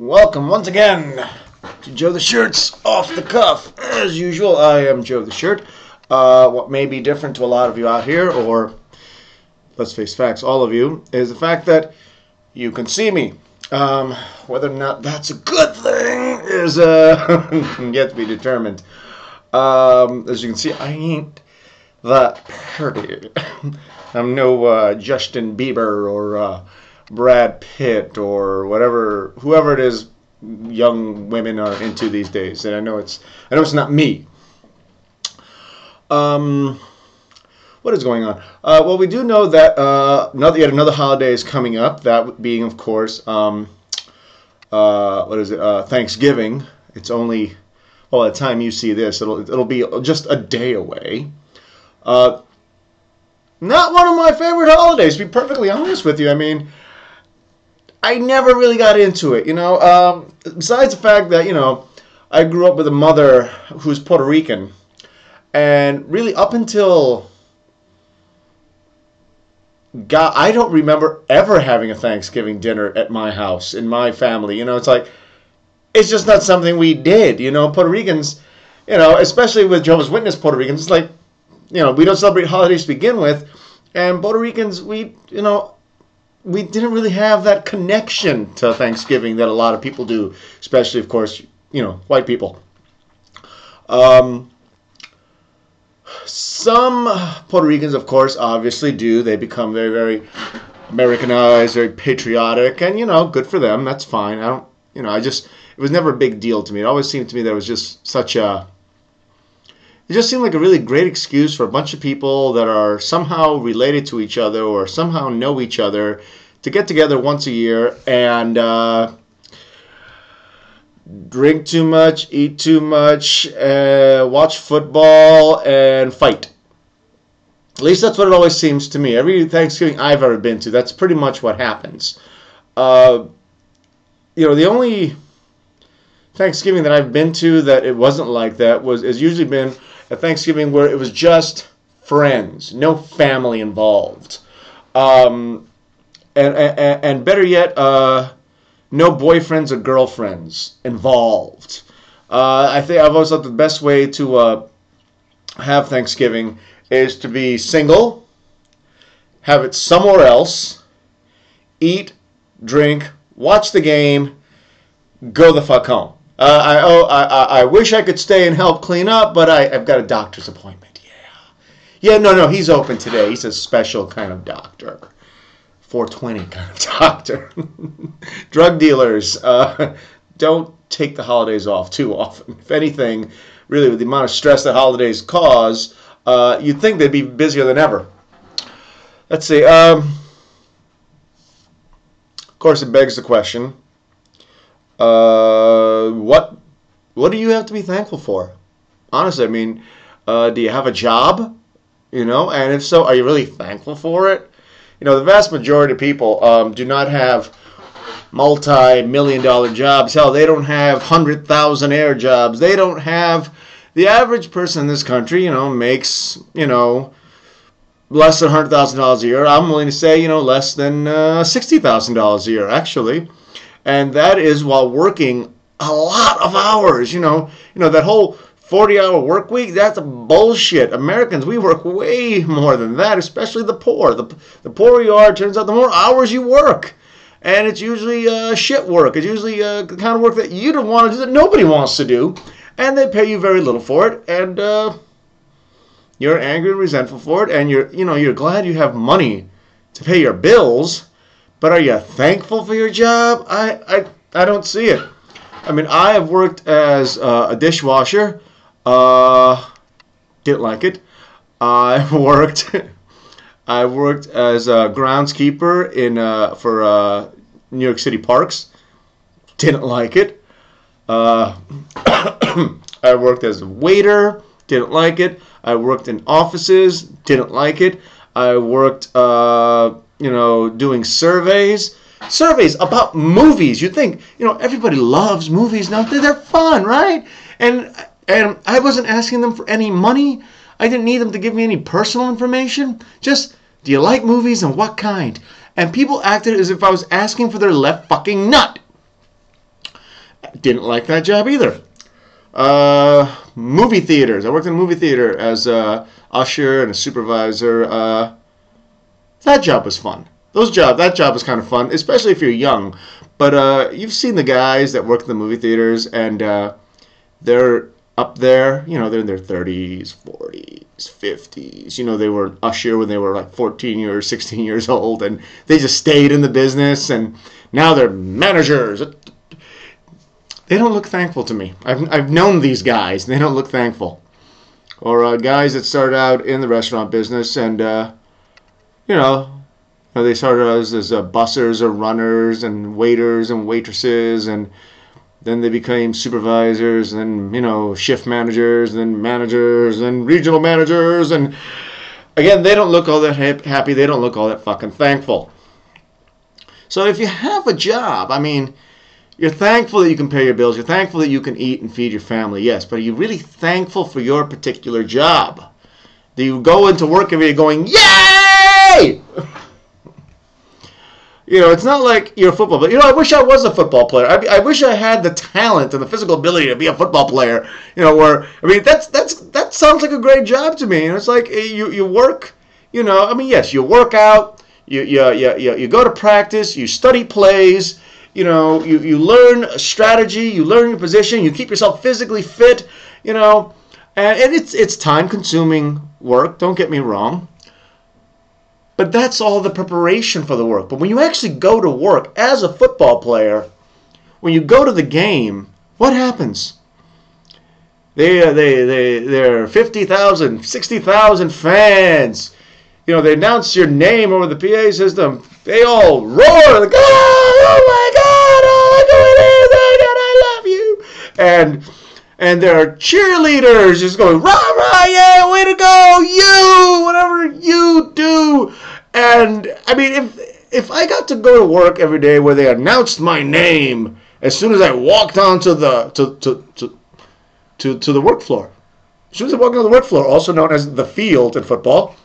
Welcome once again to Joe the Shirt's Off the Cuff. As usual, I am Joe the Shirt. What may be different to a lot of you out here, or let's face facts, all of you, is the fact that you can see me. Whether or not that's a good thing is yet to be determined. As you can see, I ain't that pretty. I'm no Justin Bieber or Brad Pitt or whoever it is young women are into these days, and I know it's not me. What is going on? Well, we do know that yet another holiday is coming up. That being, of course, Thanksgiving. It's only, well, by the time you see this, it'll be just a day away. Not one of my favorite holidays, to be perfectly honest with you. I mean, I never really got into it, besides the fact that, I grew up with a mother who's Puerto Rican. And really up until, God, I don't remember ever having a Thanksgiving dinner at my house, in my family. It's just not something we did. Puerto Ricans, especially with Jehovah's Witness Puerto Ricans, it's like, we don't celebrate holidays to begin with. And Puerto Ricans, we didn't really have that connection to Thanksgiving that a lot of people do, especially, of course, white people. Some Puerto Ricans, of course, obviously do. They become very, very Americanized, very patriotic, and, good for them. That's fine. It was never a big deal to me. It always seemed to me that it was just it just seemed like a really great excuse for a bunch of people that are somehow related to each other or somehow know each other to get together once a year and drink too much, eat too much, watch football, and fight. At least that's what it always seems to me. Every Thanksgiving I've ever been to, that's pretty much what happens. The only Thanksgiving that I've been to that it wasn't like that has usually been a Thanksgiving where it was just friends, no family involved, and better yet, no boyfriends or girlfriends involved. I think I've always thought the best way to have Thanksgiving is to be single, have it somewhere else, eat, drink, watch the game, go the fuck home. I wish I could stay and help clean up, but I've got a doctor's appointment. Yeah, no, he's open today. He's a special kind of doctor. 420 kind of doctor. Drug dealers, don't take the holidays off too often. If anything, really, with the amount of stress that holidays cause, you'd think they'd be busier than ever. Let's see. Of course, it begs the question, what do you have to be thankful for? Honestly, I mean, do you have a job? And if so, are you really thankful for it? The vast majority of people do not have multi-million-dollar jobs. Hell, they don't have 100,000-air jobs. They don't have... The average person in this country, makes, less than $100,000 a year. I'm willing to say, less than $60,000 a year, actually. And that is while working a lot of hours. That whole 40-hour work week, that's bullshit. Americans, we work way more than that, especially the poor. The poorer you are, it turns out the more hours you work. And it's usually shit work. It's usually the kind of work that you don't want to do, that nobody wants to do. And they pay you very little for it. And you're angry and resentful for it. And you're glad you have money to pay your bills. But are you thankful for your job? I don't see it. I mean, I have worked as a dishwasher. Didn't like it. I worked as a groundskeeper for New York City parks. Didn't like it. I worked as a waiter. Didn't like it. I worked in offices. Didn't like it. I worked, doing surveys about movies. You think, everybody loves movies now. They're fun, right? And I wasn't asking them for any money. I didn't need them to give me any personal information. Just, do you like movies and what kind? And people acted as if I was asking for their left fucking nut. Didn't like that job either. Movie theaters. I worked in a movie theater as a usher and a supervisor. That job was fun. That job was kind of fun, especially if you're young. But you've seen the guys that work in the movie theaters, and they're up there. They're in their 30s, 40s, 50s. They were usher when they were like 14 or 16 years old, and they just stayed in the business, and now they're managers. They don't look thankful to me. I've known these guys, and they don't look thankful. Or guys that started out in the restaurant business, and they started out as bussers or runners and waiters and waitresses, and then they became supervisors, and then shift managers, and then managers, and regional managers, and again, they don't look all that happy. They don't look all that fucking thankful. So if you have a job, you're thankful that you can pay your bills. You're thankful that you can eat and feed your family, yes. But are you really thankful for your particular job? Do you go into work every day going, yay! It's not like you're a football player. I wish I was a football player. I wish I had the talent and the physical ability to be a football player. That sounds like a great job to me. It's like you work. Yes, you work out. You go to practice. You study plays. You learn a strategy. You learn your position. You keep yourself physically fit. And it's time-consuming work. Don't get me wrong. But that's all the preparation for the work. But when you actually go to work as a football player, when you go to the game, what happens? There are 50,000, 60,000 fans. They announce your name over the PA system. They all roar, like, oh my God, oh, look who it is, I love you. And there are cheerleaders just going, rah, rah, yeah, way to go, you, whatever you do. And, if I got to go to work every day where they announced my name as soon as I walked onto the to the work floor. As soon as I walked onto the work floor, also known as the field in football,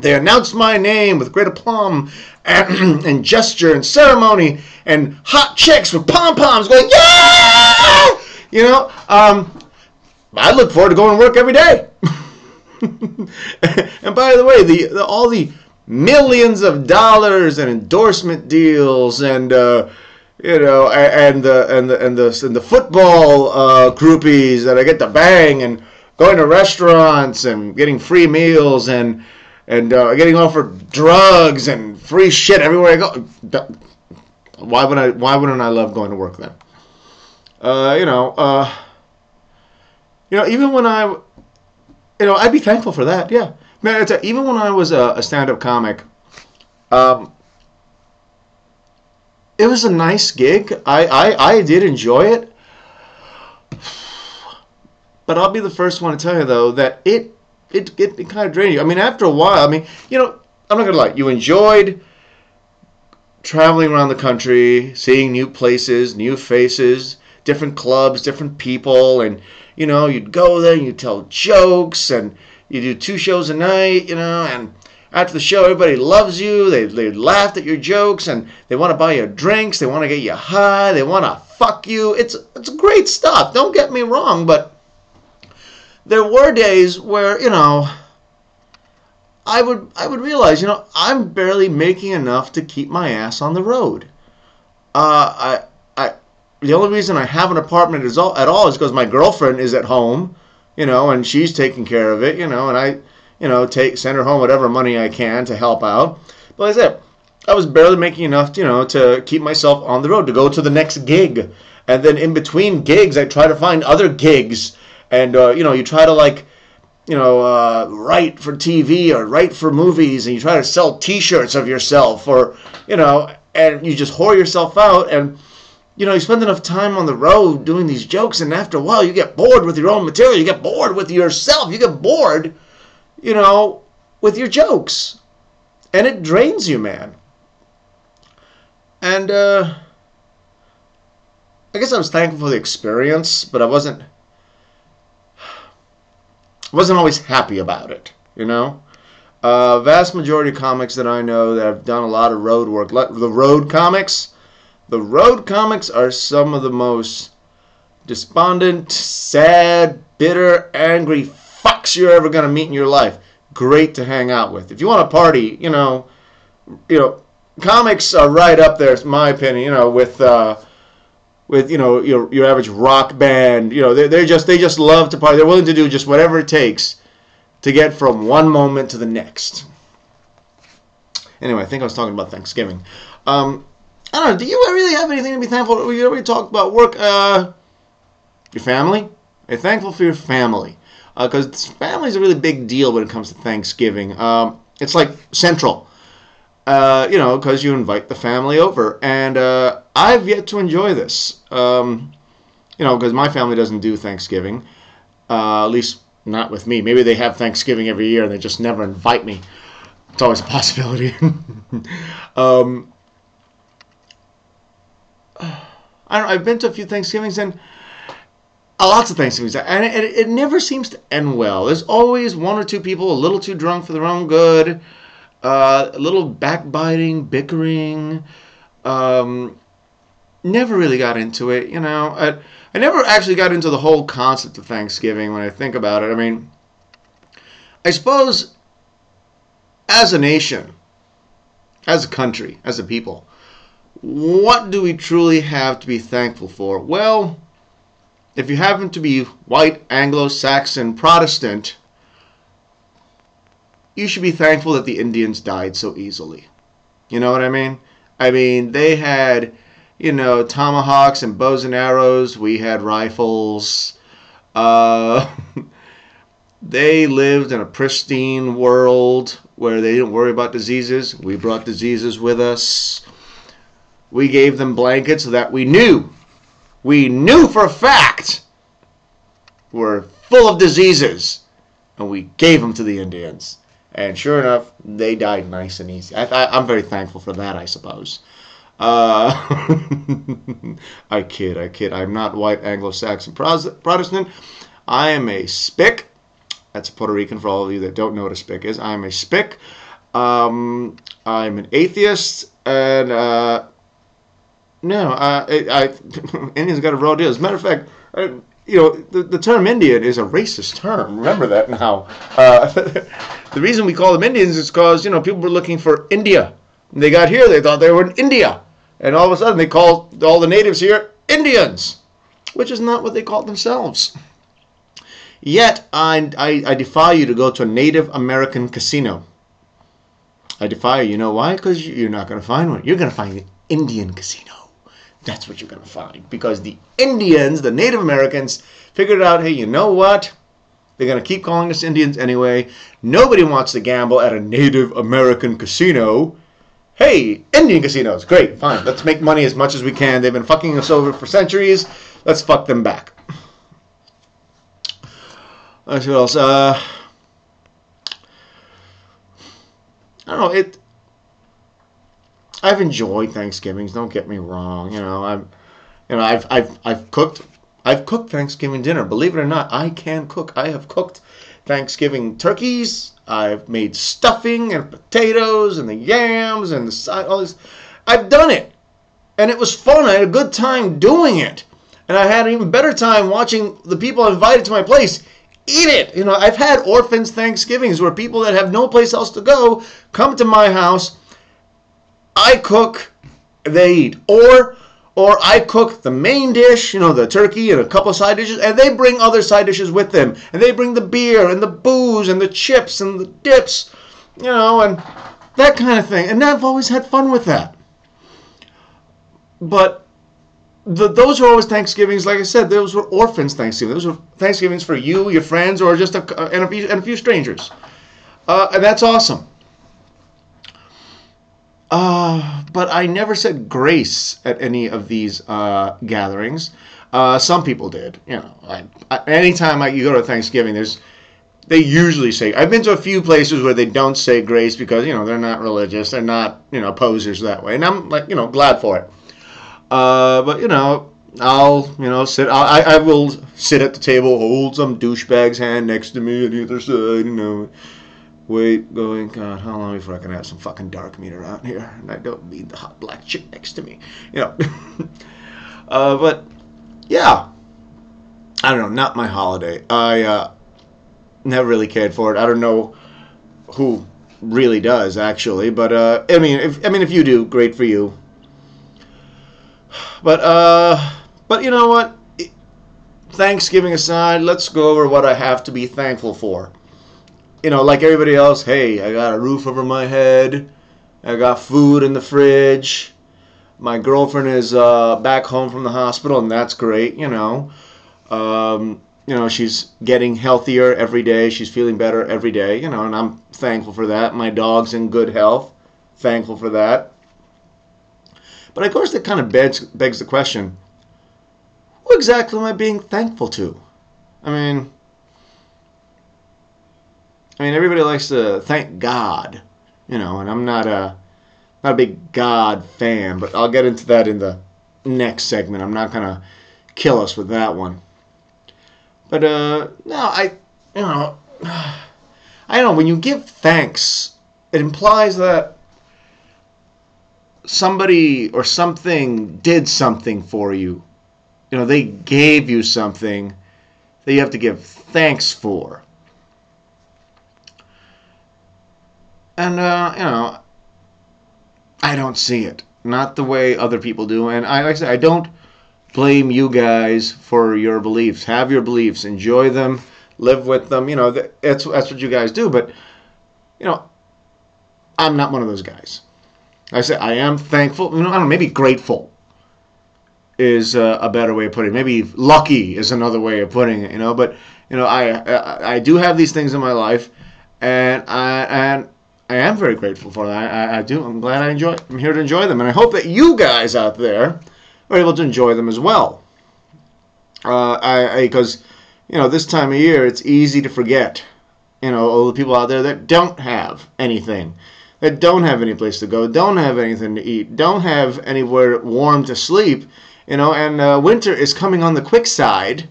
they announced my name with great aplomb and gesture and ceremony and hot chicks with pom-poms going, yeah! I look forward to going to work every day. And by the way, all the millions of dollars and endorsement deals and the football groupies that I get to bang, and going to restaurants and getting free meals and getting offered drugs and free shit everywhere I go. Why wouldn't I love going to work then? Even when I'd be thankful for that. Yeah, man. Even when I was a stand-up comic, it was a nice gig. I did enjoy it, but I'll be the first one to tell you though that it kind of drained you. After a while, I'm not gonna lie. You enjoyed traveling around the country, seeing new places, new faces, different clubs, different people, and you'd go there and you'd tell jokes, and you do 2 shows a night, and after the show everybody loves you. They laughed at your jokes, and they want to buy you drinks, they want to get you high, they want to fuck you. It's great stuff, don't get me wrong, but there were days where I would realize I'm barely making enough to keep my ass on the road. The only reason I have an apartment at all is because my girlfriend is at home, and she's taking care of it, and I, send her home whatever money I can to help out. But like I said, I was barely making enough, to keep myself on the road, to go to the next gig. And then in between gigs, I try to find other gigs. And, you try to write for TV or write for movies, and you try to sell T-shirts of yourself, or, and you just whore yourself out, and you spend enough time on the road doing these jokes, and after a while you get bored with your own material, you get bored with yourself, you get bored, with your jokes, and it drains you, man. And I guess I was thankful for the experience, but I wasn't always happy about it, vast majority of comics that I know that have done a lot of road work, the road comics are some of the most despondent, sad, bitter, angry fucks you're ever going to meet in your life. Great to hang out with. If you want to party, comics are right up there, in my opinion, with your average rock band. They just love to party. They're willing to do just whatever it takes to get from one moment to the next. Anyway, I think I was talking about Thanksgiving. I don't know. Do you really have anything to be thankful for? We already talked about work. Your family. Are you thankful for your family? Because family is a really big deal when it comes to Thanksgiving. It's like central. Because you invite the family over. And I've yet to enjoy this. Because my family doesn't do Thanksgiving. At least not with me. Maybe they have Thanksgiving every year and they just never invite me. It's always a possibility. I've been to a few Thanksgivings and lots of Thanksgivings, and it never seems to end well. There's always one or two people a little too drunk for their own good, a little backbiting, bickering. Never really got into it, I never actually got into the whole concept of Thanksgiving when I think about it. I mean, I suppose as a nation, as a country, as a people, what do we truly have to be thankful for? Well, if you happen to be white, Anglo-Saxon, Protestant, you should be thankful that the Indians died so easily. You know what I mean? I mean, they had, tomahawks and bows and arrows. We had rifles. They lived in a pristine world where they didn't worry about diseases. We brought diseases with us. We gave them blankets that we knew for a fact were full of diseases. And we gave them to the Indians. And sure enough, they died nice and easy. I'm very thankful for that, I suppose. I kid. I'm not white Anglo-Saxon Protestant. I am a spick. That's Puerto Rican for all of you that don't know what a spick is. I'm a spick. I'm an atheist. And Indians got a raw deal. As a matter of fact, the term Indian is a racist term. Remember that now. The reason we call them Indians is because, people were looking for India. When they got here, they thought they were in India. And all of a sudden, they called all the natives here Indians, which is not what they called themselves. Yet, I defy you to go to a Native American casino. I defy you. You know why? Because you're not going to find one. You're going to find an Indian casino. That's what you're going to find. Because the Indians, the Native Americans, figured out, hey, you know what? They're going to keep calling us Indians anyway. Nobody wants to gamble at a Native American casino. Hey, Indian casinos. Great, fine. Let's make money as much as we can. They've been fucking us over for centuries. Let's fuck them back. Let's see what else. I don't know. I've enjoyed Thanksgivings. Don't get me wrong. I've cooked Thanksgiving dinner. Believe it or not, I can cook. I have cooked Thanksgiving turkeys. I've made stuffing and potatoes and the yams and all this. I've done it, and it was fun. I had a good time doing it, and I had an even better time watching the people invited to my place eat it. I've had orphans Thanksgivings where people that have no place else to go come to my house. I cook, they eat. Or I cook the main dish, the turkey and a couple of side dishes, and they bring other side dishes with them. And they bring the beer and the booze and the chips and the dips, and that kind of thing. And I've always had fun with that. But those were always Thanksgivings, like I said, those were orphans Thanksgiving. Those were Thanksgivings for you, your friends, or just a few strangers. And that's awesome. But I never said grace at any of these gatherings. Some people did. Anytime you go to Thanksgiving, they usually say. I've been to a few places where they don't say grace because they're not religious. They're not posers that way, and I'm glad for it. But I'll sit. I will sit at the table, hold some douchebag's hand next to me on the other side. Wait, going, God, how long before I can have some fucking dark meat around here? And I don't need the hot black chick next to me. But, yeah. I don't know, not my holiday. I never really cared for it. I don't know who really does, actually, but I mean, if you do, great for you. But you know what? Thanksgiving aside, let's go over what I have to be thankful for. You know, like everybody else, hey, I got a roof over my head. I got food in the fridge. My girlfriend is back home from the hospital, and that's great, you know. You know, she's getting healthier every day. She's feeling better every day, you know, and I'm thankful for that. My dog's in good health. Thankful for that. But of course, that kind of begs the question, who exactly am I being thankful to? I mean, everybody likes to thank God, you know, and I'm not a big God fan, but I'll get into that in the next segment. I'm not gonna kill us with that one. But no, I don't know. When you give thanks, it implies that somebody or something did something for you. You know, they gave you something that you have to give thanks for. And you know, I don't see it. Not the way other people do. And like I said, I don't blame you guys for your beliefs. Have your beliefs. Enjoy them. Live with them. You know, that's what you guys do. But, you know, I'm not one of those guys. I say I am thankful. You know, I don't know, maybe grateful is a better way of putting it. Maybe lucky is another way of putting it, you know. But, you know, I do have these things in my life, and I am very grateful for that. I do. I'm glad I'm here to enjoy them. And I hope that you guys out there are able to enjoy them as well. Because, you know, this time of year, it's easy to forget, you know, all the people out there that don't have anything, that don't have any place to go, don't have anything to eat, don't have anywhere warm to sleep, you know, and winter is coming on the quick side.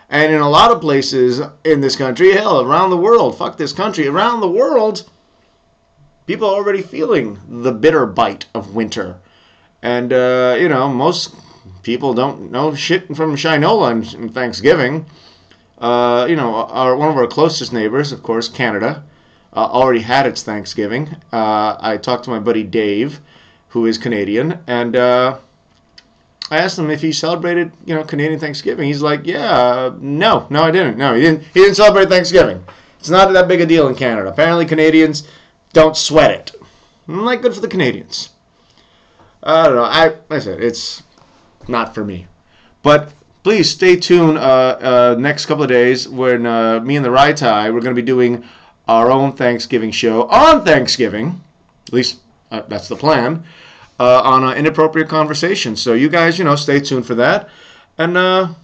And in a lot of places in this country, hell, around the world, fuck this country, around the world, people are already feeling the bitter bite of winter. And, you know, most people don't know shit from Shinola on Thanksgiving. You know, one of our closest neighbors, of course, Canada, already had its Thanksgiving. I talked to my buddy Dave, who is Canadian, and I asked him if he celebrated, you know, Canadian Thanksgiving. He's like, yeah, no, I didn't. No, he didn't celebrate Thanksgiving. It's not that big a deal in Canada. Apparently Canadians don't sweat it. I'm like, good for the Canadians. I don't know. Like I said, it's not for me. But please stay tuned next couple of days when me and the Rai Tai, we're going to be doing our own Thanksgiving show on Thanksgiving. At least that's the plan. On an inappropriate conversation. So you guys, you know, stay tuned for that. And I'll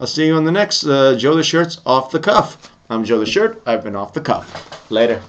see you on the next Joe the Shirt's Off the Cuff. I'm Joe the Shirt. I've been off the cuff. Later.